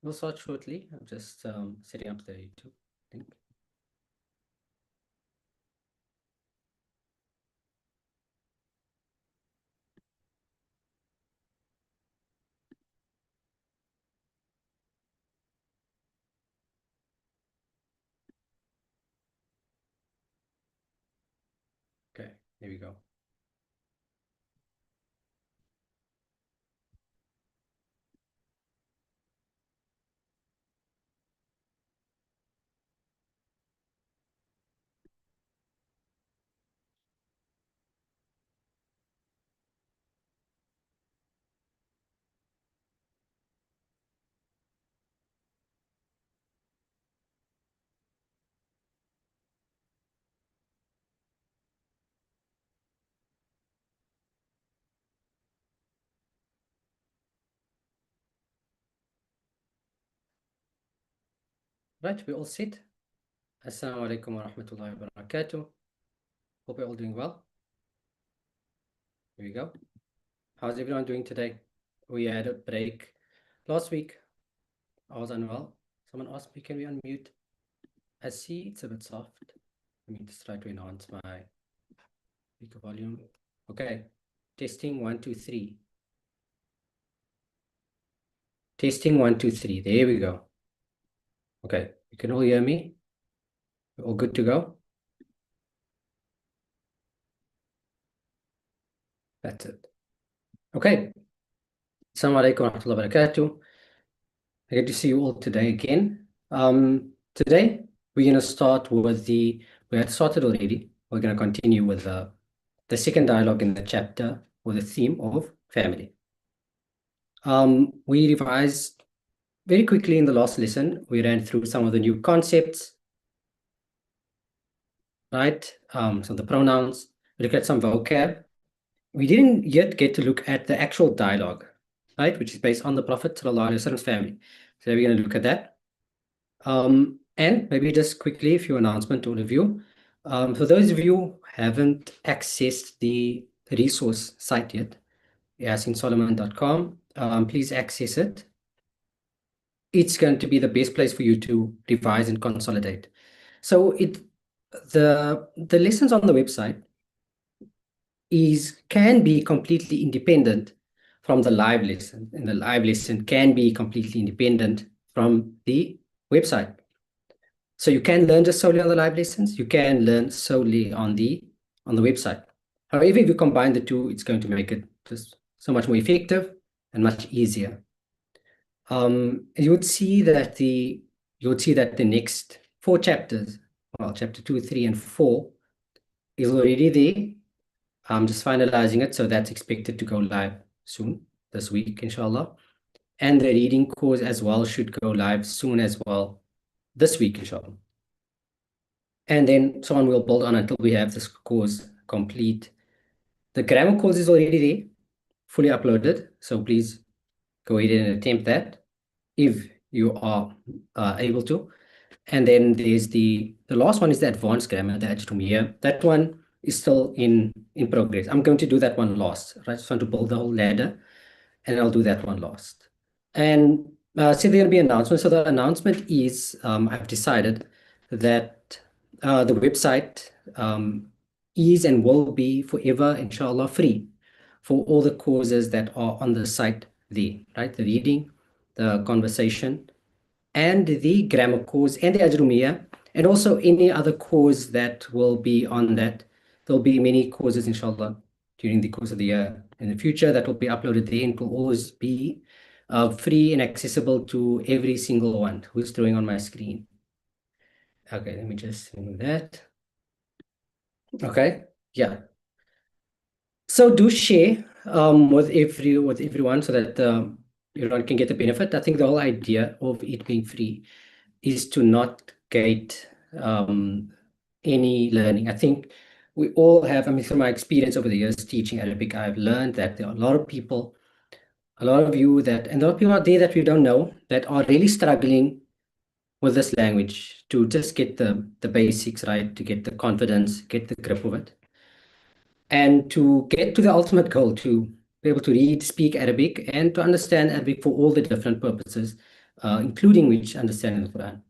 We'll start shortly. I'm just setting up the YouTube link. Okay, here we go. Right, we're all set. Assalamu alaikum wa rahmatullahi wa barakatuh. Hope you're all doing well. Here we go. How's everyone doing today? We had a break last week. I was unwell. Someone asked me, can we unmute? I see it's a bit soft. Let me just try to enhance my speaker volume. Okay, testing 1, 2, 3. Testing 1, 2, 3. There we go. Okay, you can all hear me? We're all good to go? That's it. Okay. Assalamu alaikum wa rahmatullahi wa barakatuh. Good to see you all today again. Today, we're going to start with we had started already. We're going to continue with the second dialogue in the chapter with the theme of family. We revised very quickly in the last lesson. We ran through some of the new concepts, right? So the pronouns, we looked at some vocab. We didn't yet get to look at the actual dialogue, right? Which is based on the Prophet ﷺ's family. So we're going to look at that. And maybe just quickly, a few announcements to all of you. For those of you who haven't accessed the resource site yet, yasinsolomon.com, please access it. It's going to be the best place for you to revise and consolidate. So the lessons on the website can be completely independent from the live lesson, and the live lesson can be completely independent from the website. So you can learn just solely on the live lessons. You can learn solely on the website. However, if you combine the two, it's going to make it just so much more effective and much easier. You would see that the next 4 chapters, well, chapter 2, 3, and 4, is already there. I'm just finalizing it, so that's expected to go live soon, this week, inshallah. And the reading course as well should go live soon as well, this week, inshallah. And then so on, we'll build on until we have this course complete. The grammar course is already there, fully uploaded. So please go ahead and attempt that if you are able to. And then there's the last one is the advanced grammar, the Ajrumiyya. That one is still in progress. I'm going to do that one last, right? Just want to build the whole ladder, and I'll do that one last. And so there'll be an announcement. So the announcement is I've decided that the website is and will be forever, inshallah, free for all the courses that are on the site there, right? The reading, the conversation, and the grammar course, and the Ajrumiyya, and also any other course that will be on that. There'll be many courses, inshallah, during the course of the year in the future that will be uploaded there, and will always be free and accessible to every single one who's drawing on my screen. Okay, let me just remove that. Okay, yeah. So do share with everyone so that everyone can get the benefit. I think the whole idea of it being free is to not gate any learning. I think we all have, I mean, from my experience over the years teaching Arabic, I've learned that there are a lot of people, a lot of you that, and a lot of people out there that we don't know that are really struggling with this language to just get the basics right, to get the confidence, get the grip of it, and to get to the ultimate goal, to be able to read, speak Arabic, and to understand Arabic for all the different purposes including which understanding the Quran.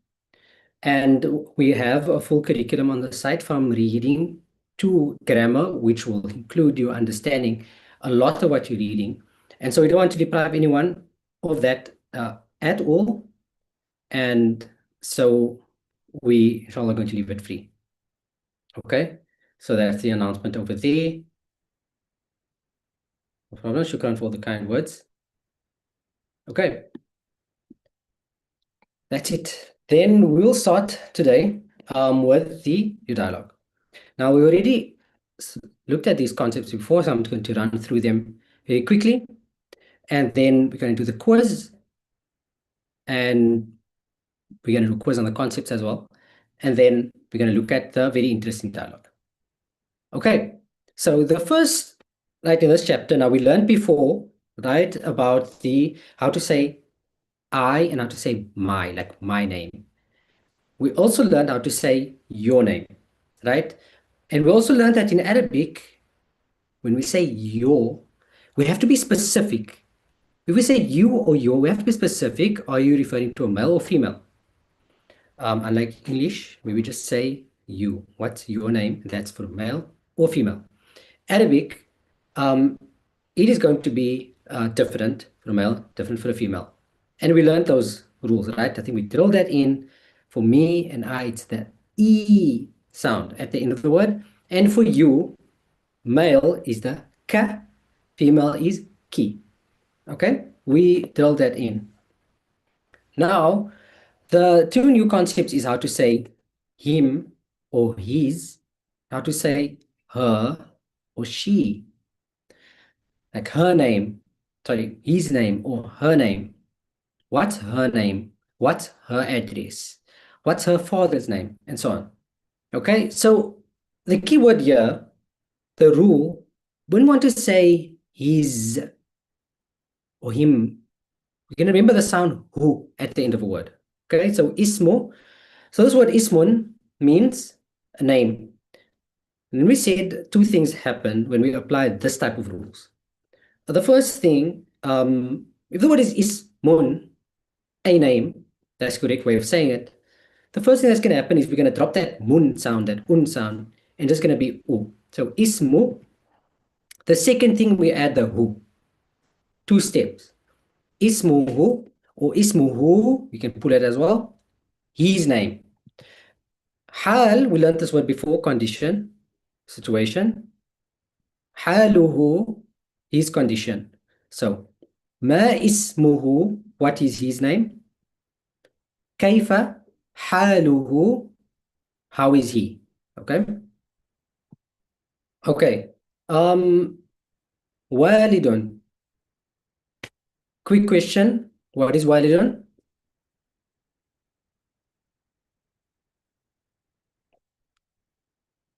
And we have a full curriculum on the site from reading to grammar, which will include you understanding a lot of what you're reading. And so we don't want to deprive anyone of that at all. And so we inshallah are going to leave it free. Okay, so that's the announcement over there. No problem. Shukran for the kind words. Okay, that's it. Then we'll start today with the new dialogue. Now, we already looked at these concepts before, so I'm going to run through them very quickly. And then we're going to do the quiz. And we're going to do a quiz on the concepts as well. And then we're going to look at the very interesting dialogue. Okay, so the first, right, in this chapter, now we learned before, right, about the how to say I and how to say my, like my name. We also learned how to say your name, right? And we also learned that in Arabic, when we say your, we have to be specific. If we say you or your, we have to be specific. Are you referring to a male or female? Unlike English, where we just say you. What's your name? That's for male or female. Arabic, it is going to be different for a male, different for a female. And we learned those rules, right? I think we drilled that in. For me and I, it's the E sound at the end of the word. And for you, male is the K, female is Ki. Okay? We drilled that in. Now, the two new concepts is how to say him or his, how to say her or she. Like her name, sorry, his name or her name. What's her name? What's her address? What's her father's name? And so on. Okay, so the key word here, the rule, when we want to say his or him, we can remember the sound hu at the end of a word. Okay, so ismu. So this word ismun means a name. And we said two things happen when we apply this type of rules. The first thing, if the word is ismun, a name, that's the correct way of saying it, the first thing that's going to happen is we're going to drop that mun sound, that un sound, and just going to be u. So ismu. The second thing, we add the hu. Two steps. Ismuhu or ismuhu, you can pull it as well. His name. Hal, we learned this word before, condition, situation. Haluhu, his condition. So, ma ismuhu, what is his name? Kaifa haluhu, how is he? Okay. Okay. Walidun. Quick question. What is walidun?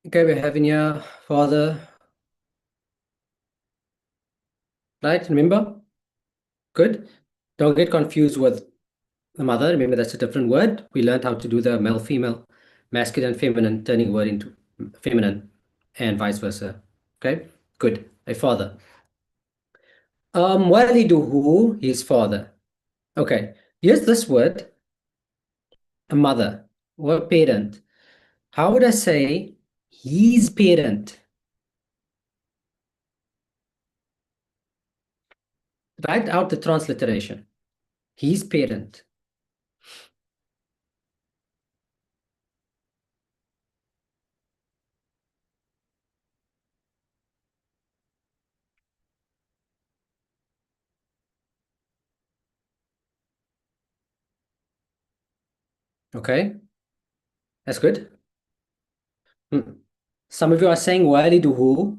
Okay, we're having your father. Right? Remember? Good. Don't get confused with the mother. Remember, that's a different word. We learned how to do the male, female, masculine, feminine, turning word into feminine, and vice versa. Okay, good. A father. Waliduhu, his father. Okay, here's this word, a mother or a parent. How would I say his parent? Write out the transliteration. His parent. Okay, that's good. Some of you are saying waliduhu.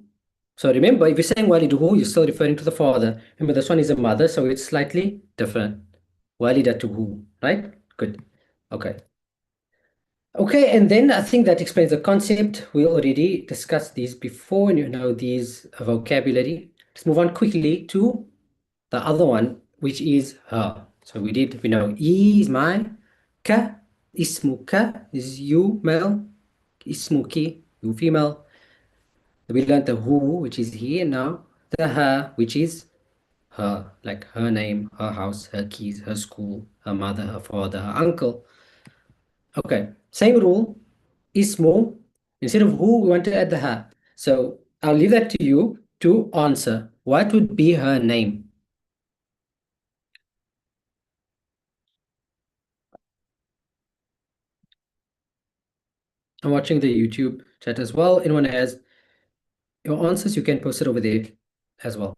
So remember, if you're saying waliduhu, you're still referring to the father. Remember, this one is a mother, so it's slightly different. Walidatuhu, right? Good. Okay. Okay, and then I think that explains the concept. We already discussed these before, and you know these vocabulary. Let's move on quickly to the other one, which is her. So we know E is mine, ka, ismuka is you, male, ismuki, you, female. We learned the who, which is he, and now the her, which is her, like her name, her house, her keys, her school, her mother, her father, her uncle. Okay, same rule. Ismo, instead of who, we want to add the ha. So I'll leave that to you to answer. What would be her name? I'm watching the YouTube chat as well. Anyone has your answers, you can post it over there as well.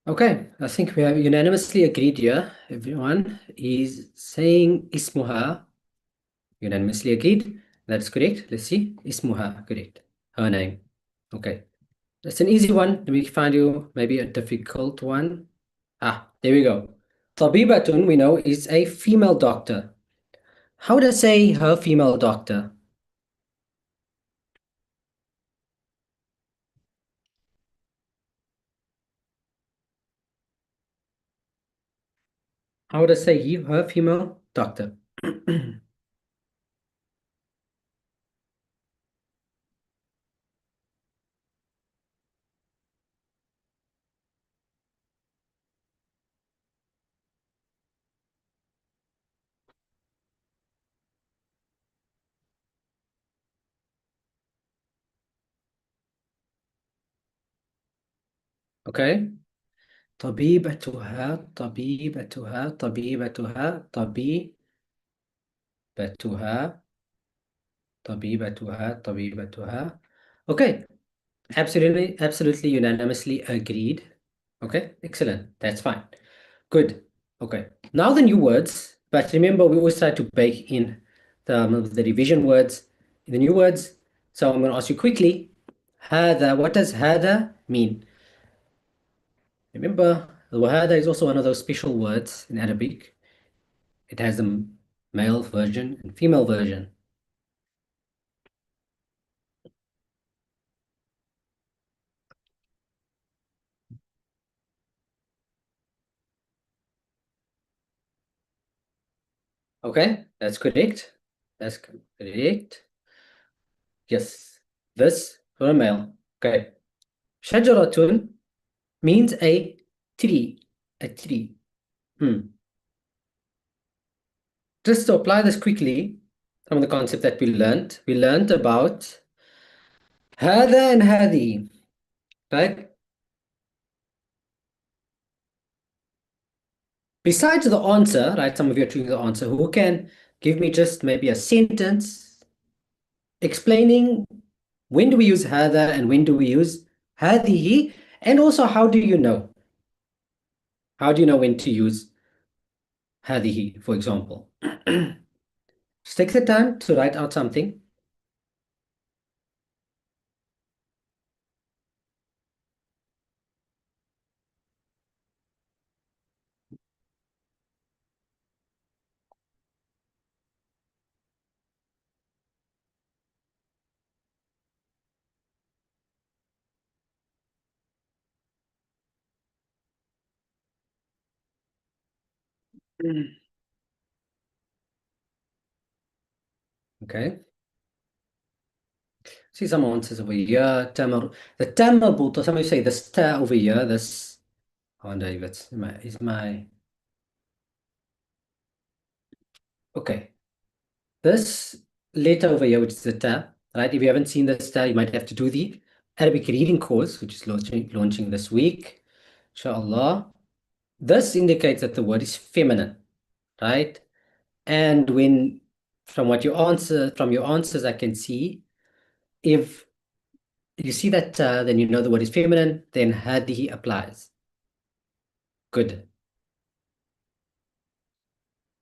Okay, I think we have unanimously agreed here. Everyone is saying Ismuha. Unanimously agreed. That's correct. Let's see. Ismuha, correct. Her name. Okay. That's an easy one. Let me find you maybe a difficult one. Ah, there we go. Tabibatun, we know, is a female doctor. How would I say her female doctor? How would I say her female doctor? Okay. طبيبتها طبيبتها طبيبتها طبيبتها طبيبتها. Okay, absolutely unanimously agreed. Okay, excellent. That's fine. Good. Okay. Now the new words, but remember we always try to bake in the revision words, the new words. So I'm going to ask you quickly, هذا, what does هذا mean? Remember, وهذا is also one of those special words in Arabic. It has a male version and female version. Okay, that's correct. That's correct. Yes, this for a male. Okay. شجرة means a tree. A tree. Just to apply this quickly, some of the concept that we learned about هذا and هذه, right? Besides the answer, right? Some of you are choosing the answer. Who can give me just maybe a sentence explaining when do we use هذا and when do we use هذه? And also, how do you know? How do you know when to use هذه, for example? Just take the time to write out something. Okay. See some answers over here. Tamar, the Tamar Buta, somebody say the star over here. This, I wonder if it's is my, okay. This letter over here, which is the ta, right? If you haven't seen the star, you might have to do the Arabic reading course, which is launching this week. Inshallah. This indicates that the word is feminine, right? And when, from your answers, I can see if you see that, then you know the word is feminine, then hadihi applies. Good,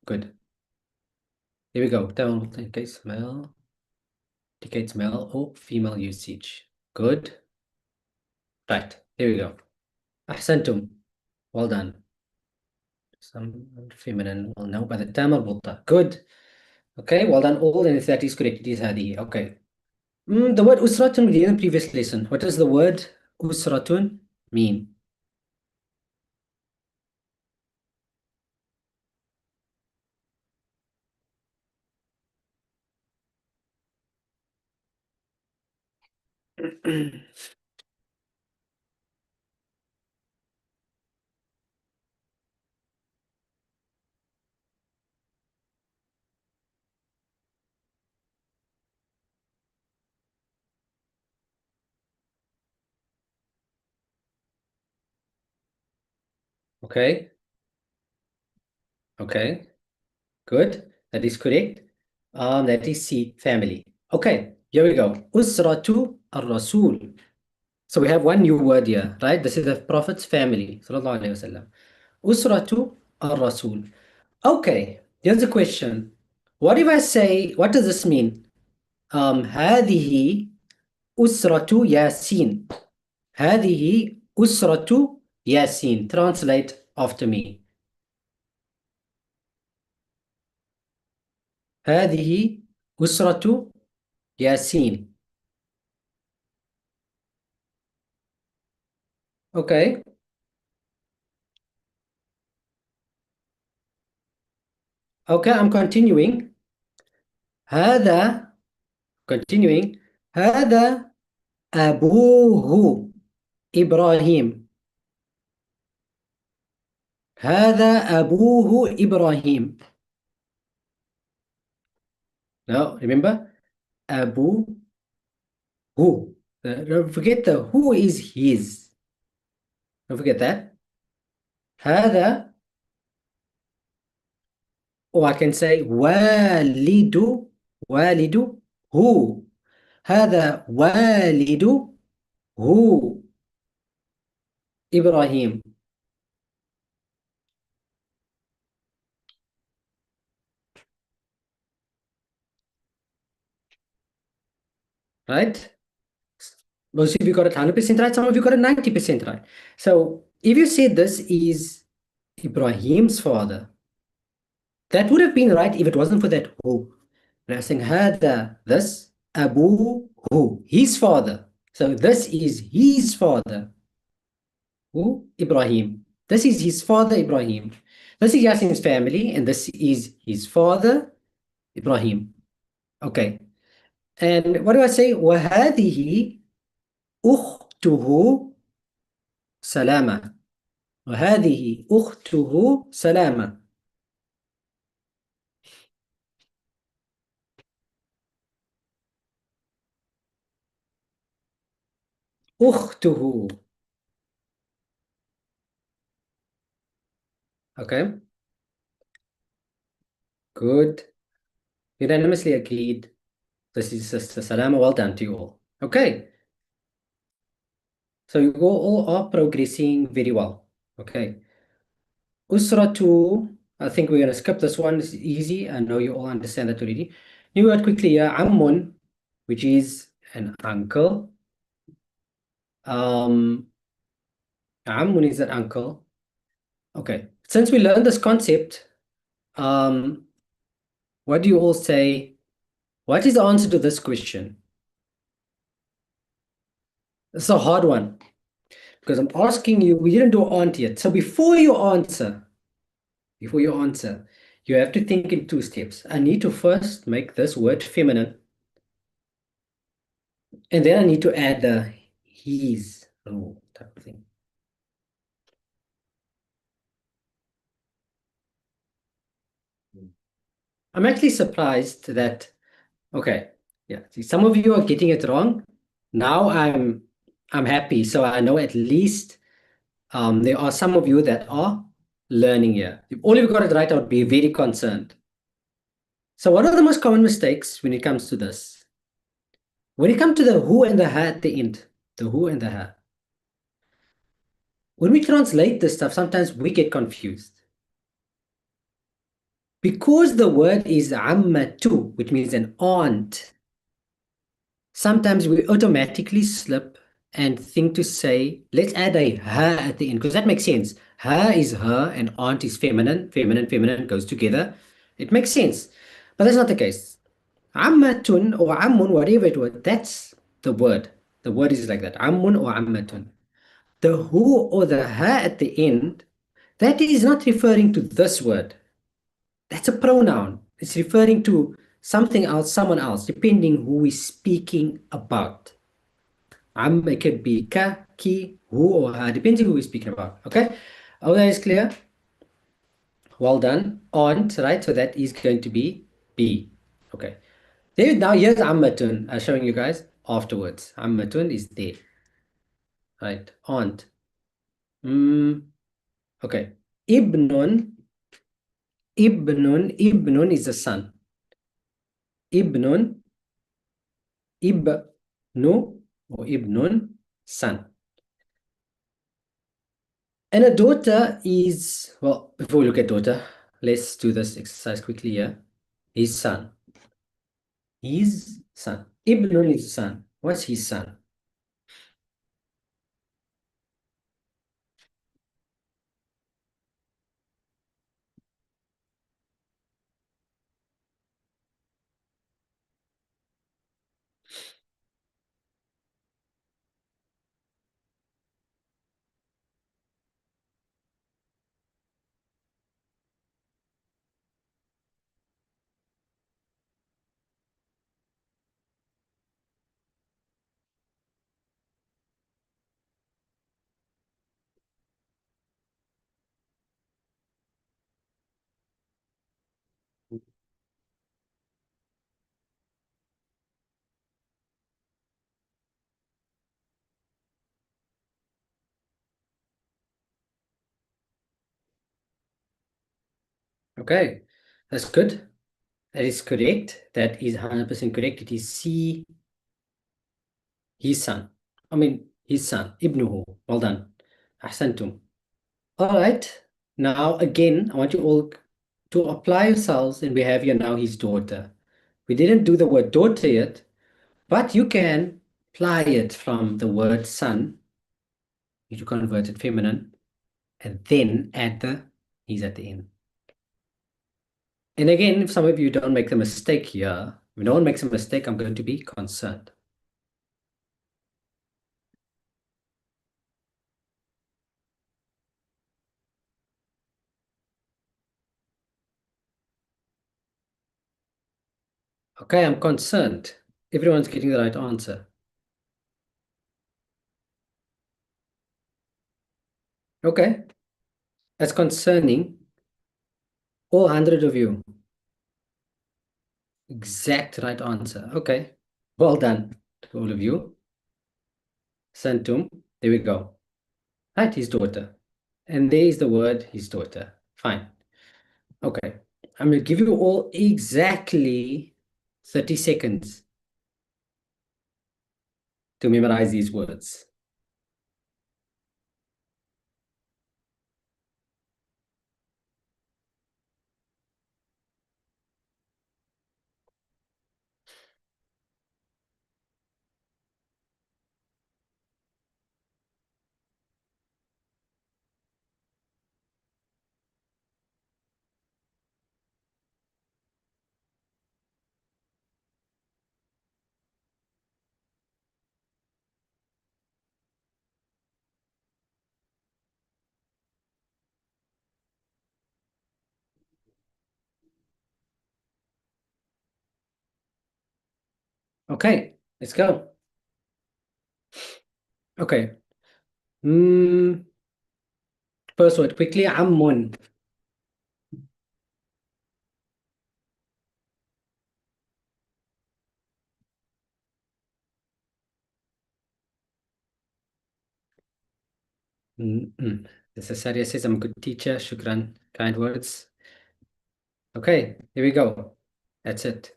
good. Here we go. Down indicates male, or female usage. Good. Right, here we go. Ahsantum. Well done. Some feminine will know by the time marbuta. Good. Okay, well done all. And if that is correct, it is hadihi. Okay. The word usratun we did in the previous lesson. What does the word usratun mean? Okay, okay, good. That is correct. That is C, family. Okay, here we go. Usratu ar-Rasul. So we have one new word here, right? This is the Prophet's family. Sallallahu Alaihi Wasallam. Usratu ar-Rasul. Okay, here's a question. What if I say, what does this mean? هذه أسرة ياسين. هذه أسرة ياسين. Translate after me. هذه أسرة ياسين. Okay. Okay, I'm continuing. هذا continuing. هذا أبوه إبراهيم. هذا أبوه إبراهيم. Now, remember, Abu, who. Don't forget the who is his. Don't forget that. هذا, or I can say والد. والد who. هذا والد هو إبراهيم. Right? Most of you got it 100% right, some of you got it 90% right. So if you say this is Ibrahim's father, that would have been right if it wasn't for that who. And I was saying هذا, this, أبوه, his father. So this is his father. Who? Ibrahim. This is his father Ibrahim. This is Yasin's family, and this is his father Ibrahim. Okay. And what do I say? وهذه أخته سلامة. وهذه أخته سلامة. أخته. Okay. Good. Unanimously agreed. This is Sister Salama. Well done to you all. Okay. So you all are progressing very well. Okay. Usratu. I think we're going to skip this one. It's easy. I know you all understand that already. New word quickly here. Ammun, which is an uncle. Ammun is an uncle. Okay. Since we learned this concept, what do you all say? What is the answer to this question? It's a hard one because I'm asking you, we didn't do aunt yet. So before you answer, you have to think in two steps. I need to first make this word feminine, and then I need to add the his rule type of thing. I'm actually surprised that, okay, yeah, see, some of you are getting it wrong. Now I'm happy, so I know at least there are some of you that are learning here. If all of you got it right, I would be very concerned. So what are the most common mistakes when it comes to this? When it comes to the who and the ha at the end, the who and the ha. When we translate this stuff, sometimes we get confused. Because the word is ammatu, which means an aunt, sometimes we automatically slip and think to say, let's add a her at the end, because that makes sense. Her is her and aunt is feminine. Feminine, feminine goes together. It makes sense. But that's not the case. Ammatun or ammun, whatever it was, that's the word. The word is like that. Ammun or ammatun. The who or the ha at the end, that is not referring to this word. That's a pronoun. It's referring to something else, someone else, depending who we're speaking about. it could be ka, ki, who, or ha, depending who we're speaking about. Okay. All that is clear. Well done. Aunt, right? So that is going to be B. Okay. There, now here's Ammatun. I'm showing you guys afterwards. Ammatun is there. Right. Aunt. Okay. Ibnun. Ibnun is a son. Ibnun. Ibnu or Ibnun, son. And a daughter is, well, before we look at daughter, let's do this exercise quickly here. His son. His son. Ibnun is son. What's his son? Okay, that's good. That is correct. That is 100% correct. It is C, his son. I mean, his son, Ibnuhu. Well done. Ahsantum. All right. Now, again, I want you all to apply yourselves, and we have here now his daughter. We didn't do the word daughter yet, but you can apply it from the word son. You convert it feminine, and then add the he's at the end. And again, if some of you don't make the mistake here, if no one makes a mistake, I'm going to be concerned. Okay, I'm concerned. Everyone's getting the right answer. Okay, that's concerning. All 100 of you. Exact right answer. Okay, well done to all of you. Santum, there we go. Right, his daughter. And there is the word his daughter. Fine. Okay, I'm going to give you all exactly 30 seconds to memorize these words. Okay, let's go. Okay. First word quickly, Ammun. This is Saria says I'm a good teacher. Shukran. Kind words. Okay, here we go. That's it.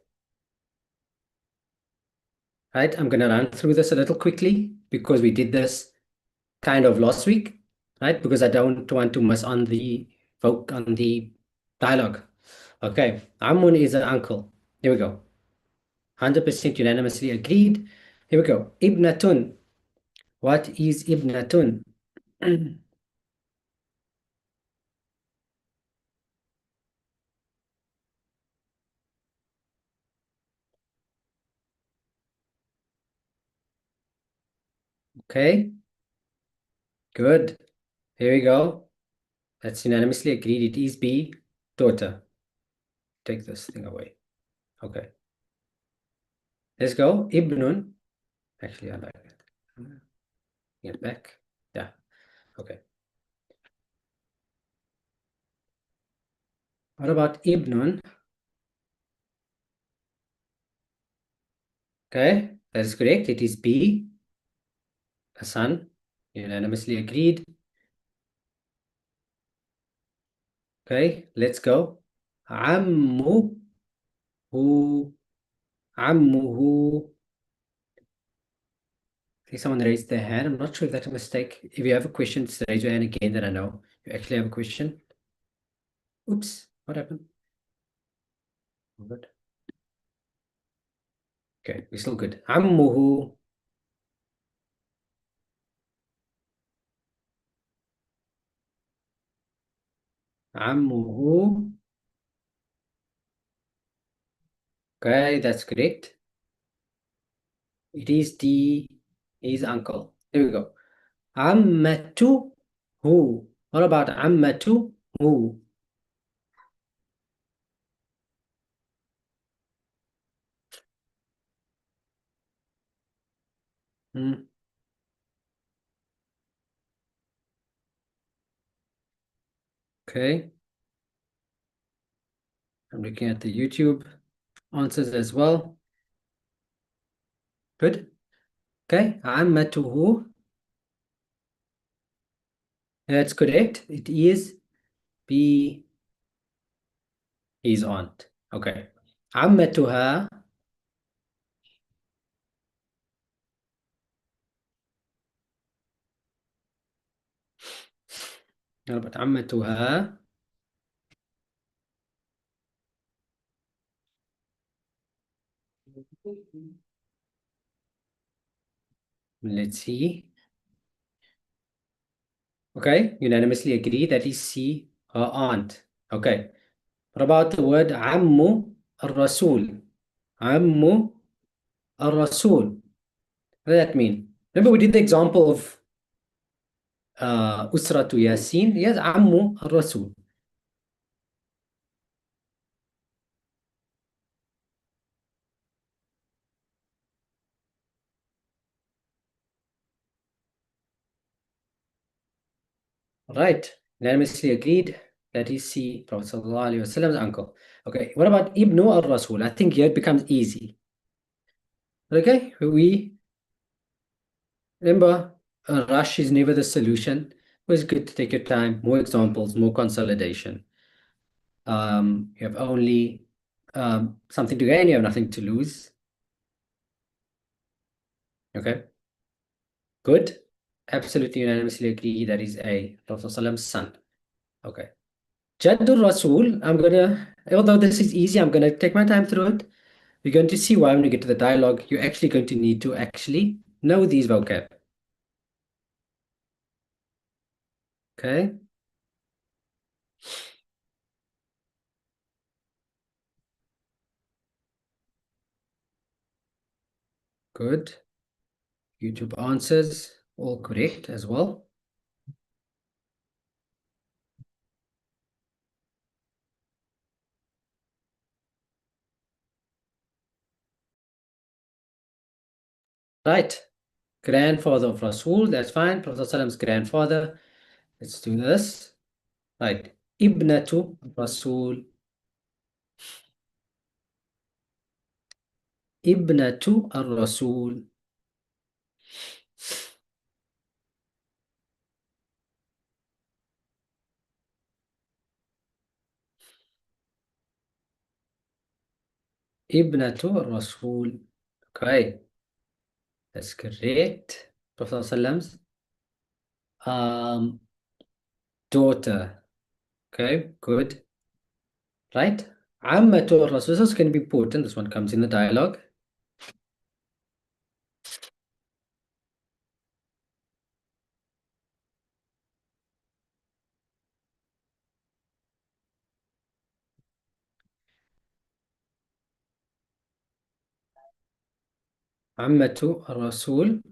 Right, I'm gonna run through this a little quickly because we did this kind of last week, right? Because I don't want to miss on the vote on the dialogue. Okay, Amun is an uncle. Here we go. 100% unanimously agreed. Here we go. Ibnatun. What is Ibnatun? Okay, good. Here we go. That's unanimously agreed. It is B, daughter. Take this thing away. Okay. Let's go. Ibnun. Actually, I like it. Get back. Yeah. Okay. What about Ibnun? Okay, that is correct. It is B, a son. Unanimously agreed. Okay, let's go. عمه عمه. I think someone raised their hand. I'm not sure if that's a mistake. If you have a question, just raise your hand again, then I know you actually have a question. Oops, what happened? Good. Okay, we're still good. عمه. عمه. Okay, that's correct. It is his uncle. There we go. عمته. What about عمته? Hmm. Okay. I'm looking at the YouTube answers as well. Good. Okay. عمته. That's correct. It is be his aunt. Okay. عمتها. What about عمتها? Let's see. Okay. Unanimously agree that is C, her aunt. Okay. What about the word عمو الرسول? عمو الرسول. What does that mean? Remember we did the example of أسرة ياسين. Yes, عمو الرسول. Right. Unanimously agreed that is C, Prophet Sallallahu Alaihi Wasallam's uncle. Okay. What about Ibnu al-Rasul? I think here it becomes easy. Okay. We remember a rush is never the solution. It was good to take your time, more examples, more consolidation. You have only something to gain, you have nothing to lose. Okay. Good. Absolutely unanimously agree that is A, Prophet Sallallahu son. Okay. Jaddur Rasul, although this is easy, I'm gonna take my time through it. You're going to see why when you get to the dialogue, you're actually going to need to actually know these vocab. Okay. Good. YouTube answers, all correct as well. Right. Grandfather of Rasul, that's fine. Prophet Sallam's grandfather. Let's do this. Right. Ibnatu Rasul. Ibnatu al-Rasul. Ibnatu al-Rasul. Okay. That's correct. Prophet Sallam's um, daughter. Okay, good. Right? Ammatu al-Rasul. This is going to be important. This one comes in the dialogue. Ammatu al-Rasul.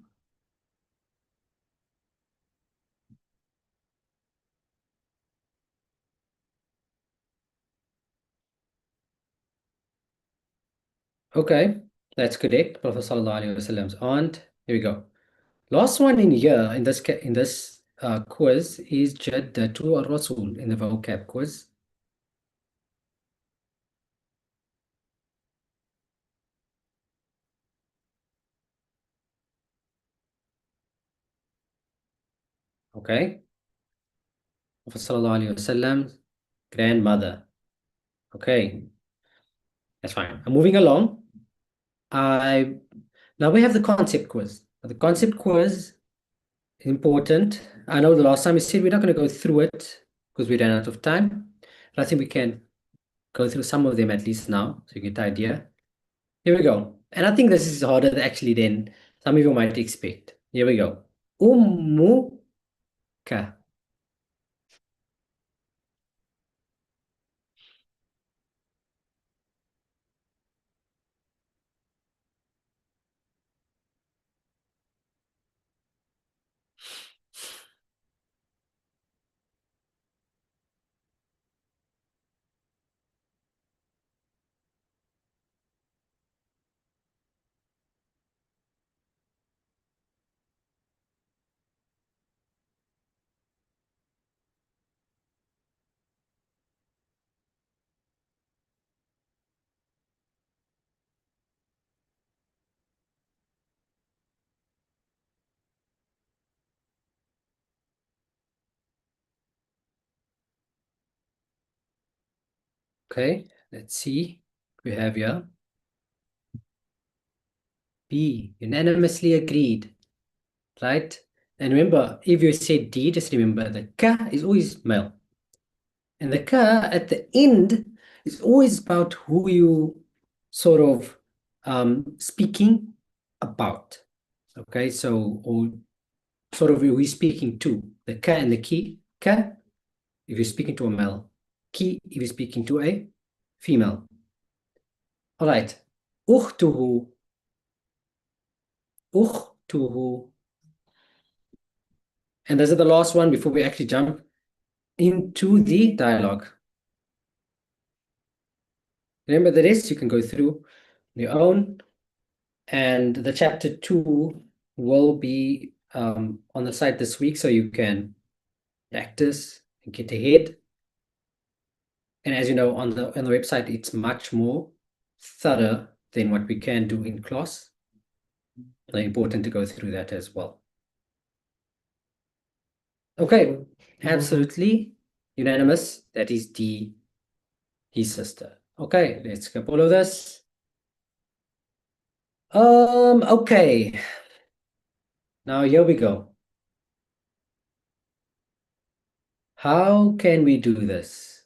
Okay, that's correct. Prophet Sallallahu Alaihi Wasallam's aunt. Here we go. Last one in here in this quiz is Jaddatu ar-Rasul in the vocab quiz. Okay. Prophet sallallahu alaihi wasallam, grandmother. Okay, that's fine. I'm moving along. Now we have the concept quiz. The concept quiz is important. I know the last time we said we're not going to go through it because we ran out of time. But I think we can go through some of them at least now, so you get the idea. Here we go. And I think this is harder actually than some of you might expect. Here we go. Ummuka. Okay, let's see. We have here B, unanimously agreed, right? And remember, if you say D, just remember the ka is always male. And the ka at the end is always about who you sort of speaking about. Okay, so or sort of who you're speaking to. The ka and the ki. Ka, if you're speaking to a male. Ki, if you're speaking to a female. All right. أخته أخته. And this is the last one before we actually jump into the dialogue. Remember the rest you can go through on your own, and the chapter 2 will be on the site this week, so you can practice and get ahead. And as you know, on the website, it's much more thorough than what we can do in class. Very important to go through that as well. Okay, absolutely unanimous. That is D, his sister. Okay, let's skip all of this. Okay. Now here we go. How can we do this?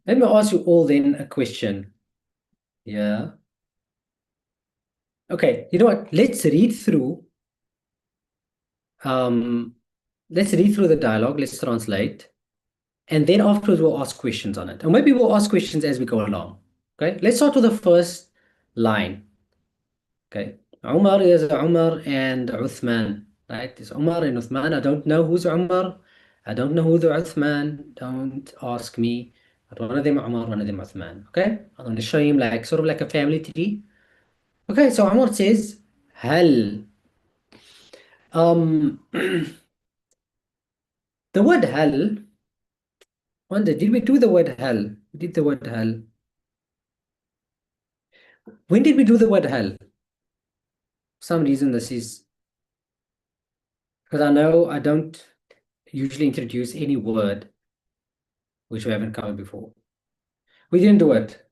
Let me ask you all then a question. Yeah. Okay, you know what? Let's read through the dialogue, let's translate, and then afterwards we'll ask questions on it. Or maybe we'll ask questions as we go along. Okay, let's start with the first line. Okay, Umar is Umar and Uthman, right? It's Umar and Uthman. I don't know who's Umar. I don't know who the Uthman. Don't ask me. But one of them Umar, one of them Uthman. Okay, I'm going to show him like sort of like a family tree. Okay, so Umar says, Hal. The word hal, wonder, did we do the word hal? We did the word hal. When did we do the word hal? For some reason this is, because I know I don't usually introduce any word which we haven't covered before. We didn't do it.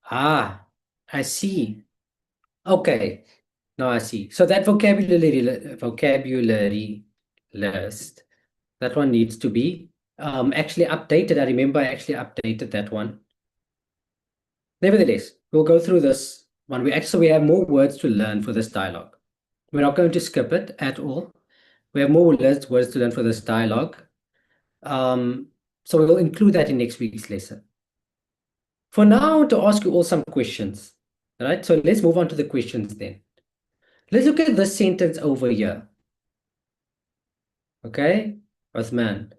Ah, I see. Okay, now I see. So that vocabulary list, that one needs to be actually updated. I remember I actually updated that one. Nevertheless, we'll go through this one. We have more words to learn for this dialogue. We're not going to skip it at all. We have more words to learn for this dialogue. So we'll include that in next week's lesson. For now, to ask you all some questions. All right, so let's move on to the questions then. Let's look at this sentence over here. Okay, Uthman.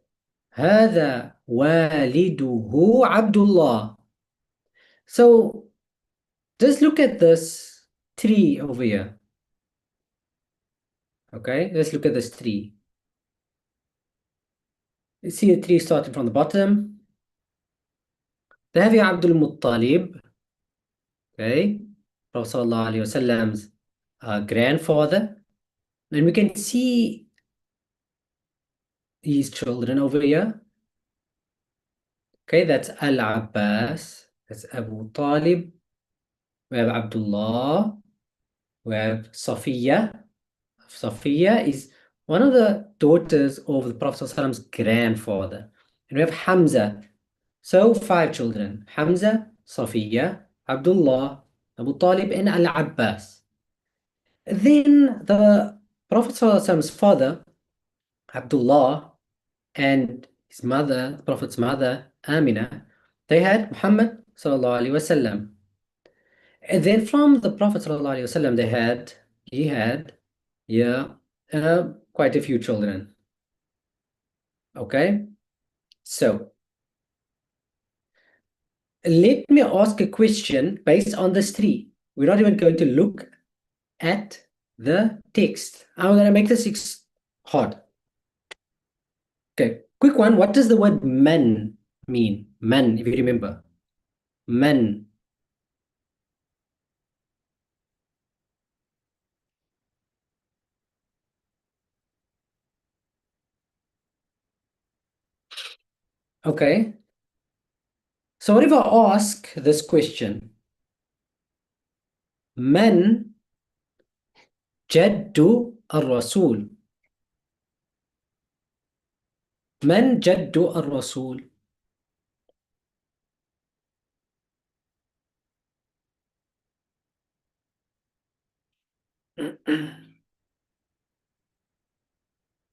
هذا والده عبد الله. So just look at this tree over here. Okay, let's look at this tree. You see the tree starting from the bottom. There have you Abdul Muttalib. Okay, Prophet Sallallahu Alaihi Wasallam's grandfather. And we can see these children over here. Okay, that's Al-Abbas, that's Abu Talib, we have Abdullah, we have Safiya. Safiya is one of the daughters of the Prophet ﷺ's grandfather. And we have Hamza. So 5 children, Hamza, Safiya, Abdullah, Abu Talib, and Al-Abbas. Then the Prophet ﷺ's father, Abdullah, and his mother, the Prophet's mother, Amina, they had Muhammad sallallahu alaihi wasallam. And then from the Prophet sallallahu alaihi wasallam, he had, yeah, quite a few children. Okay, so let me ask a question based on this tree. We're not even going to look at the text. I'm going to make this hard. Okay, quick one. What does the word man mean? Man, if you remember. Man. Okay. So what if I ask this question? Man jaddu ar-rasul. Man jaddu ar-rasul.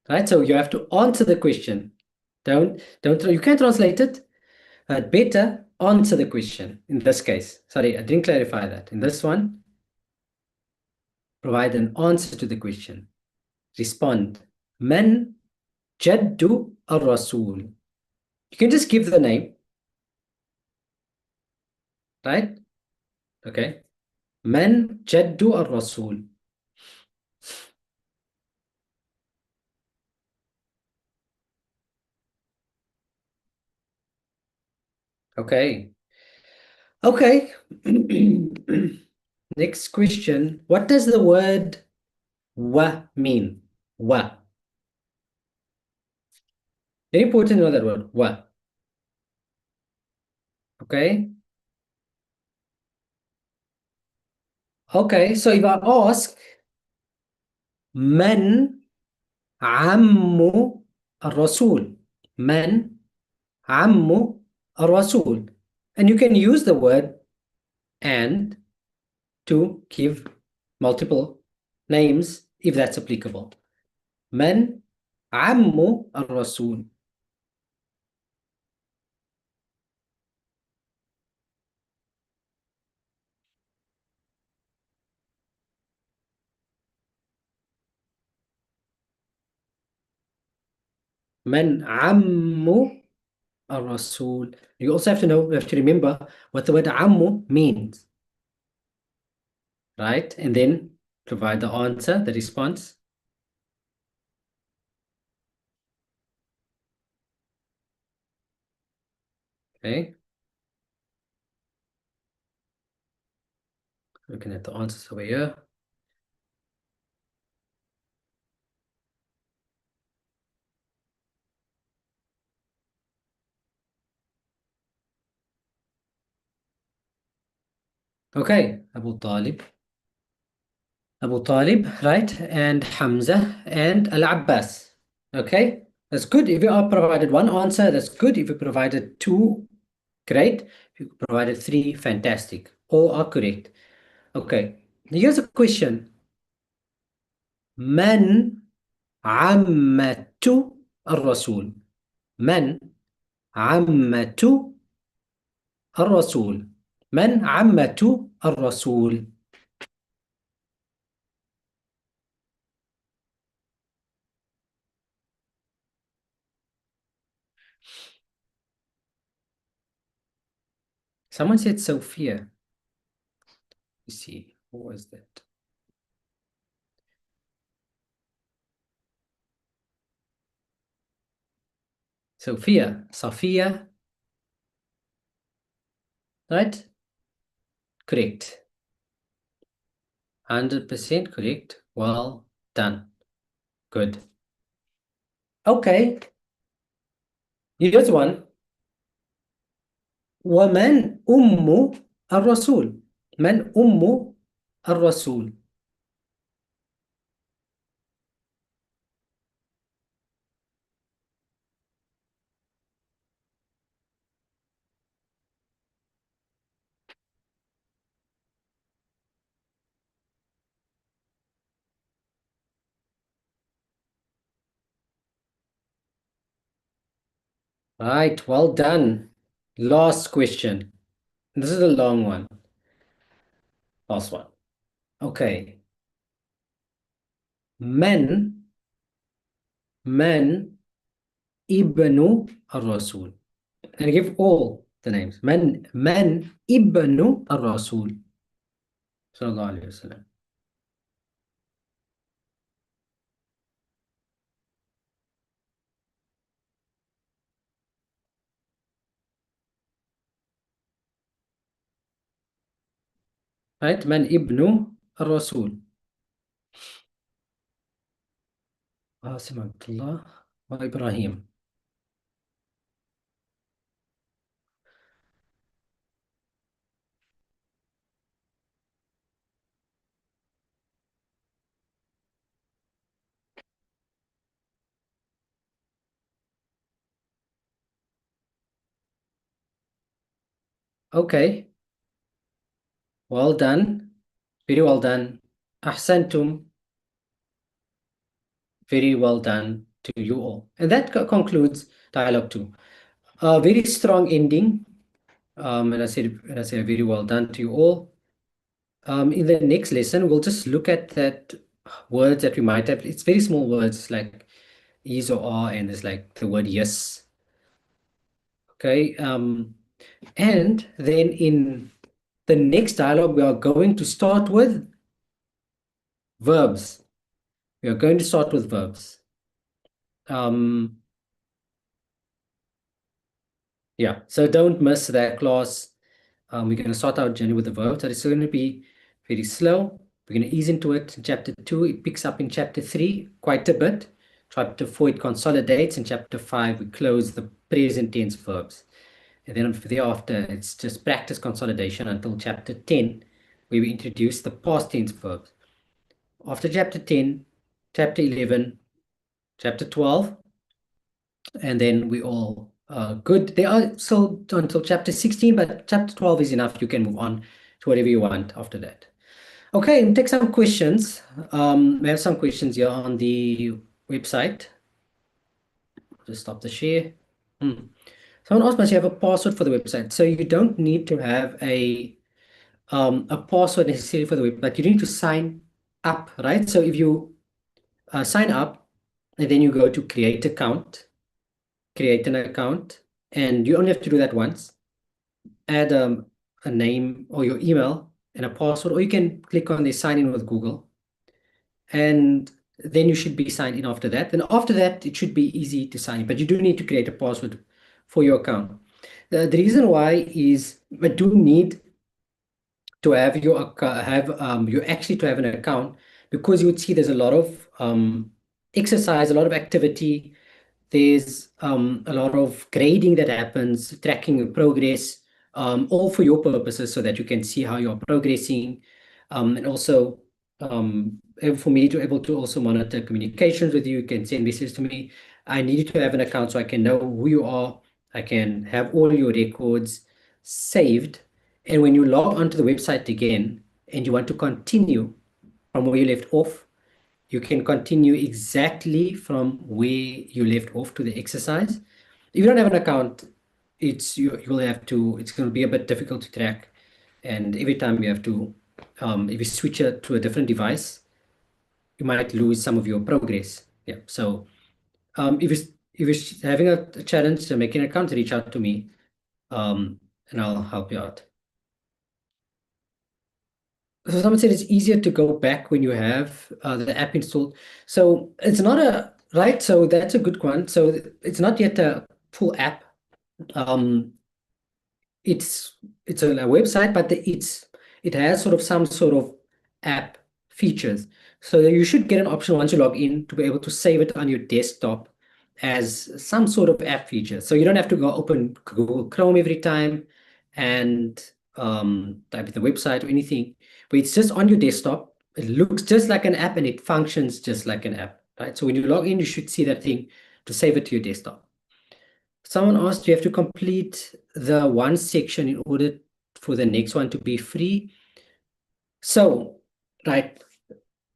Right, so you have to answer the question. Don't you can't translate it, but better answer the question in this case. Sorry, I didn't clarify that. In this one, provide an answer to the question. Respond. Man jaddu ar-rasul. You can just give the name, right? Okay. Man jaddu ar-rasul. Okay. Okay. Next question. What does the word wa mean? Wa. Very important to know that word. Wa. Okay. Okay. So if I ask, Man ammu ar-rasul. Man ammu ar-rasul. And you can use the word and to give multiple names if that's applicable. Man ammu ar-rasul. Man ammu ar-rasul. You also have to know, you have to remember what the word ammu means. Right? And then provide the answer, the response. Okay. Looking at the answers over here. Okay, Abu Talib. Abu Talib, right? And Hamza and Al-Abbas. Okay, that's good. If you are provided one answer, that's good. If you provided 2, great. If you provided 3, fantastic. All are correct. Okay, here's a question. Man ammatu ar-rasul. Man ammatu ar-rasul. Man ammatu ar-rasul. Someone said Sophia. You see, who was that? Sophia, right? Correct. 100% correct. Well done. Good. Okay. Here's one. ومن أم الرسول؟ من أم الرسول؟ Right, well done. Last question. This is a long one. Last one. Okay. من ابن الرسول. And give all the names. من ابن الرسول صلى الله عليه وسلم. Right? من ابن الرسول؟ قاسم عبد الله وإبراهيم. Okay. Well done. Very well done. أحسنتم. Very well done to you all. And that concludes dialogue 2. A very strong ending. And I said very well done to you all. In the next lesson, we'll just look at that words that we might have. It's very small words like is or are, and there's like the word yes. Okay. And then in the next dialogue, we are going to start with verbs. We are going to start with verbs. Yeah, so don't miss that class. We're going to start our journey with the verbs. That is going to be very slow. We're going to ease into it. In chapter 2, it picks up in chapter 3 quite a bit. Chapter 4, it consolidates. In chapter 5, we close the present tense verbs. And then thereafter, it's just practice consolidation until chapter 10, where we introduce the past tense verbs. After chapter 10, chapter 11, chapter 12, and then we all good. They are still until chapter 16, but chapter 12 is enough. You can move on to whatever you want after that. Okay, we'll take some questions. We have some questions here on the website. Just stop the share. Someone asked, must you have a password for the website? So you don't need to have a password necessarily for the web, but you need to sign up, right? So if you sign up and then you go to create an account, and you only have to do that once. Add a name or your email and a password, or you can click on the sign in with Google, and then you should be signed in after that. And after that, it should be easy to sign in, but you do need to create a password for your account. The reason why is I do need to have you actually to have an account, because you would see there's a lot of exercise, a lot of activity. There's a lot of grading that happens, tracking your progress, all for your purposes so that you can see how you're progressing. And also for me to able to also monitor communications with you, you can send messages to me. I need to have an account so I can know who you are. I can have all your records saved. And when you log onto the website again and you want to continue from where you left off, you can continue exactly from where you left off to the exercise. If you don't have an account, it's going to be a bit difficult to track. And every time you have to, if you switch it to a different device, you might lose some of your progress. Yeah. So if you if you're having a challenge to make an account, reach out to me, and I'll help you out. So someone said it's easier to go back when you have the app installed. So it's not right. So that's a good one. So it's not yet a full app. Um, it's a website, but it has sort of some sort of app features. So you should get an option once you log in to be able to save it on your desktop as some sort of app feature. So you don't have to go open Google Chrome every time and type in the website or anything, but it's just on your desktop. It looks just like an app and it functions just like an app, right? So when you log in, you should see that thing to save it to your desktop. Someone asked, you have to complete the one section in order for the next one to be free. So, right,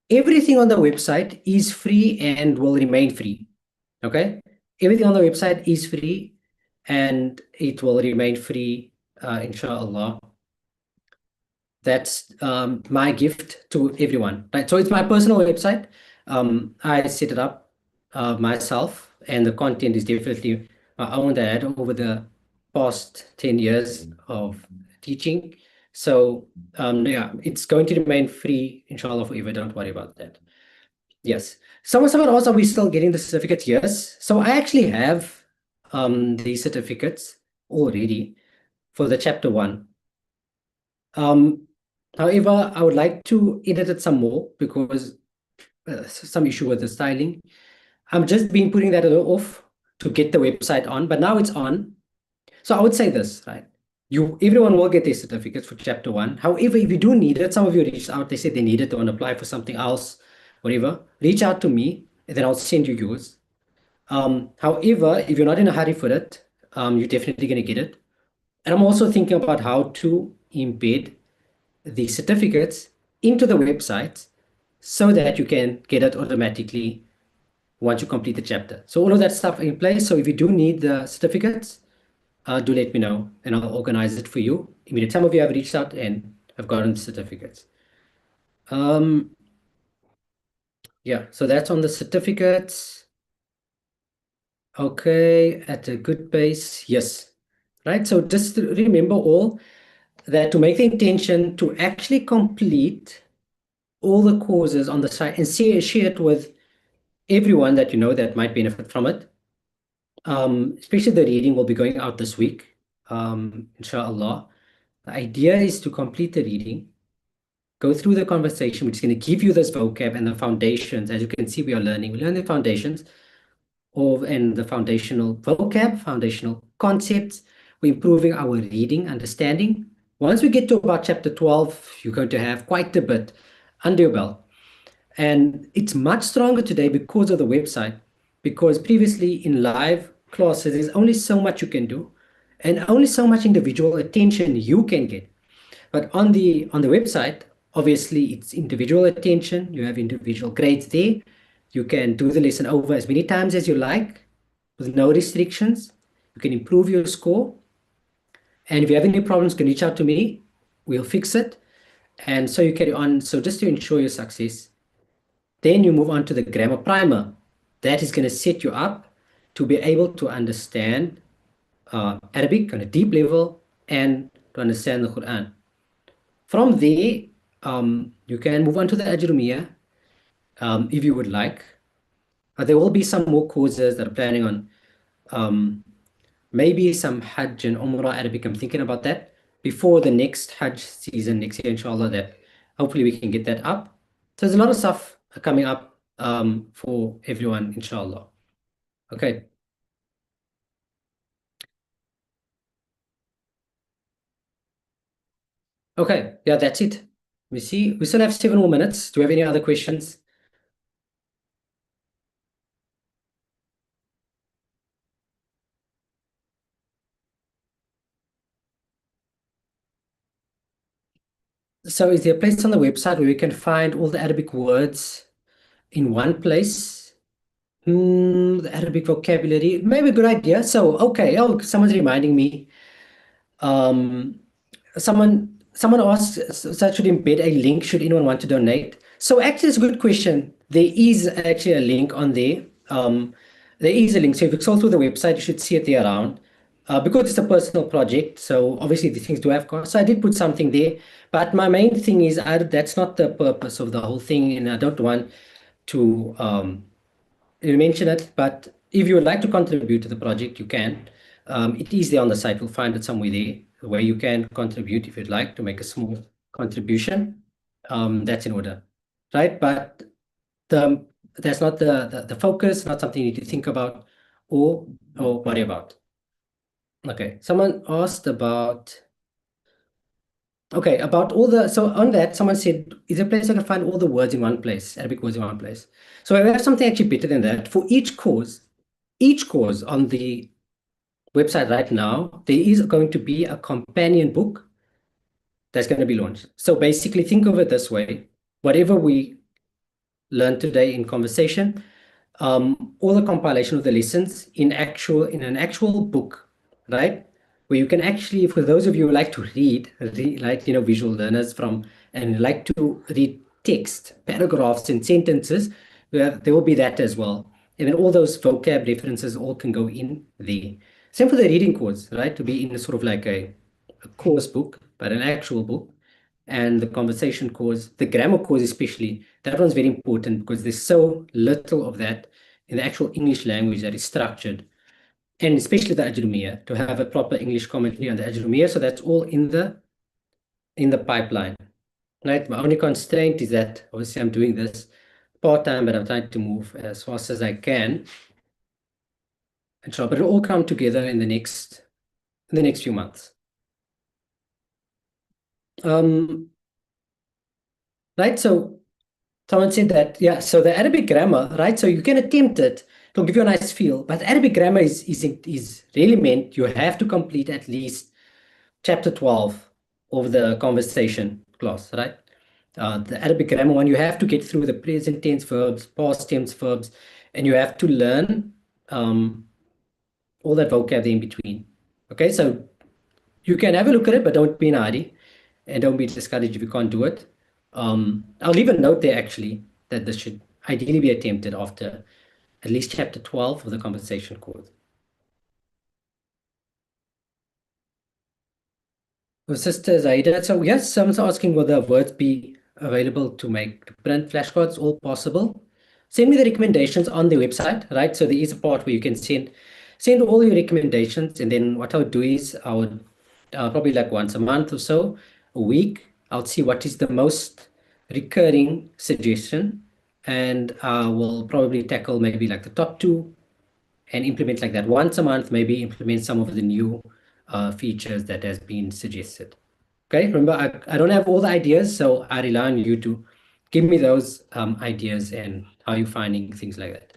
everything on the website is free and will remain free. Okay, everything on the website is free and it will remain free, inshallah. That's my gift to everyone, right? So it's my personal website. I set it up myself, and the content is definitely my own that I had over the past 10 years of teaching. So yeah, it's going to remain free, inshallah, forever. Don't worry about that. Yes. Someone asked, are we still getting the certificates? Yes. So I actually have these certificates already for the chapter 1. However, I would like to edit it some more because some issue with the styling. I'm just been putting that off to get the website on, but now it's on. So I would say this, right? Everyone will get their certificates for chapter 1. However, if you do need it, some of you reached out, they said they need it, they want to apply for something else, whatever, reach out to me and then I'll send you yours. However, if you're not in a hurry for it, you're definitely going to get it. And I'm also thinking about how to embed the certificates into the website so that you can get it automatically once you complete the chapter. So all of that stuff in place. So if you do need the certificates, do let me know and I'll organize it for you. Immediately, some of you have reached out and have gotten the certificates. Yeah, so that's on the certificates. Okay, at a good pace, yes. Right, so just remember all that to make the intention to actually complete all the courses on the site and share it with everyone that you know that might benefit from it. Especially the reading will be going out this week, inshallah. The idea is to complete the reading, go through the conversation, which is going to give you this vocab and the foundations. As you can see, we are learning. We learn the foundations and the foundational vocab, foundational concepts. We're improving our reading understanding. Once we get to about chapter 12, you're going to have quite a bit under your belt. And it's much stronger today because of the website, because previously in live classes, there's only so much you can do and only so much individual attention you can get. But on the website, obviously it's individual attention. You have individual grades there. You can do the lesson over as many times as you like with no restrictions. You can improve your score. And if you have any problems, you can reach out to me. We'll fix it. And so you carry on. So just to ensure your success, then you move on to the grammar primer. That is going to set you up to be able to understand Arabic on a deep level and to understand the Quran. From there, you can move on to the Ajrumiyah if you would like. There will be some more courses that are planning on maybe some Hajj and Umrah Arabic. I'm thinking about that before the next Hajj season next year, inshallah, that hopefully we can get that up. So there's a lot of stuff coming up for everyone, inshallah. Okay. Okay, yeah, that's it. We see we still have 7 more minutes. Do you have any other questions? So is there a place on the website where we can find all the Arabic words in one place? The Arabic vocabulary, maybe a good idea. So, okay, oh, someone's reminding me. Um, someone asked, so should embed a link should anyone want to donate. So actually, it's a good question. There is actually a link on there. There is a link. So if you scroll through the website, you should see it there around. Because it's a personal project, so obviously these things do have costs. So I did put something there, but my main thing is that's not the purpose of the whole thing, and I don't want to mention it. But if you would like to contribute to the project, you can. It is there on the site. You'll find it somewhere there where you can contribute if you'd like to make a small contribution. That's in order, right? But the that's not the focus, not something you need to think about or worry about. Okay, someone asked about about all the so on that someone said, is there a place I can find all the words in one place, Arabic words in one place? So I have something actually better than that. For each course on the website right now, there is going to be a companion book that's going to be launched. So basically think of it this way: whatever we learned today in conversation, all the compilation of the lessons in an actual book, right? Where you can actually, for those of you who like to read like visual learners and like to read text, paragraphs and sentences, there will be that as well. And then all those vocab references all can go in there. Same for the reading course, right? To be in a sort of like a course book, but an actual book. And the conversation course, the grammar course especially, that one's very important because there's so little of that in the actual English language that is structured, and especially the Ajrumiyya, to have a proper English commentary on the Ajrumiyya. So that's all in the pipeline, right? My only constraint is that obviously I'm doing this part-time, but I'm trying to move as fast as I can. And so, but it'll all come together in the next few months. Right. So someone said that, yeah, so the Arabic grammar, right? So you can attempt it. It'll give you a nice feel. But Arabic grammar is really meant you have to complete at least chapter 12 of the conversation class, right? The Arabic grammar one, you have to get through the present tense verbs, past tense verbs, and you have to learn all that vocabulary in between. Okay, so you can have a look at it, but don't be in a hurry and don't be discouraged if you can't do it. I'll leave a note there actually that this should ideally be attempted after at least chapter 12 of the conversation course. Well, Sister Zaida, so yes, someone's asking will the words be available to make print flashcards, all possible. Send me the recommendations on the website, right? So there is a part where you can send all your recommendations, and then what I would do is I would probably like once a month or so, a week, I'll see what is the most recurring suggestion, and I will probably tackle maybe like the top two and implement like that once a month, maybe implement some of the new features that has been suggested. Okay, remember, I don't have all the ideas, so I rely on you to give me those ideas and how you're finding things like that.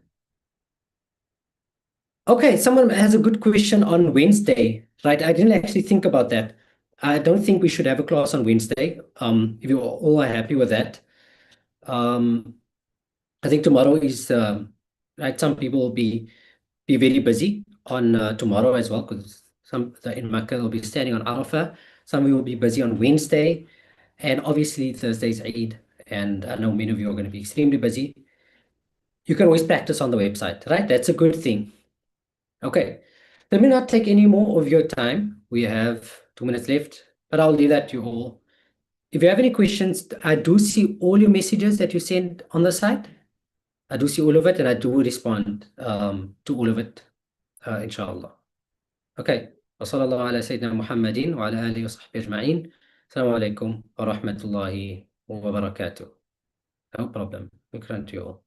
Okay, someone has a good question on Wednesday, right? I didn't actually think about that. I don't think we should have a class on Wednesday. If you all are happy with that. Um, I think tomorrow is right. Some people will be very busy on tomorrow as well because in Makkah will be standing on Arafah. Some will be busy on Wednesday, and obviously Thursday's Eid. And I know many of you are going to be extremely busy. You can always practice on the website, right? That's a good thing. Okay. Let me not take any more of your time. We have 2 minutes left, but I'll leave that to you all. If you have any questions, I do see all your messages that you send on the site. I do see all of it, and I do respond to all of it, inshallah. Okay. وصلى الله على سيدنا محمد وعلى آله وصحبه أجمعين. السلام عليكم ورحمة الله وبركاته. No problem. شكرا to you all.